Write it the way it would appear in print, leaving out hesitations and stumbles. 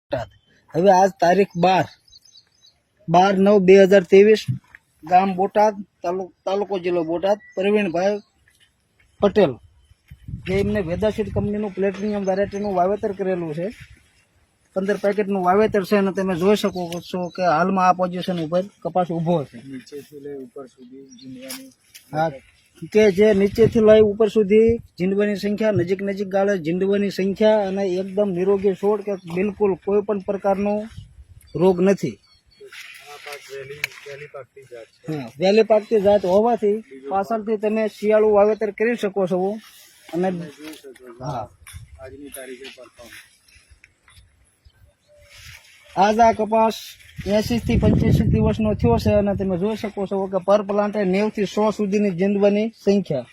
બોટાદ। હવે આજ તારીખ 12/9/2023 ગામ બોટાદ તાલુકો જિલ્લો બોટાદ। પ્રવીણભાઈ પટેલ જે એમને વેદાસીડ કંપનીનું પ્લેટિનિયમ વેરાયટીનું વાવેતર કરેલું છે। 15 પેકેટનું વાવેતર છે અને તમે જોઈ શકો છો કે હાલમાં આ પોઝિશન ઉપર કપાસ ઊભો છે। નીચેથી લઈ ઉપર સુધી ઝીંડવાની હા કે જે નીચેથી લઈ ઉપર સુધી ઝીંડવાની સંખ્યા નજીક ગાળે ઝીંડવાની સંખ્યા અને એકદમ નિરોગી છોડ કે બિલકુલ કોઈ પણ પ્રકારનો રોગ નથી। આ પાક વહેલી પાકતી જાત છે। હા વહેલી પાકતી જાત હોવાથી પાછળથી તમે શિયાળુ વાવેતર કરી શકો છો અને જોઈ શકો છો હા આજની તારીખે પરફોર્મન્સ આજ આ કપાસ 80 થી 85 દિવસનો થયો છે અને તમે જોઈ શકો છો કે પર પ્લાન્ટે 90 થી 100 સુધીની ઝીંડવાની સંખ્યા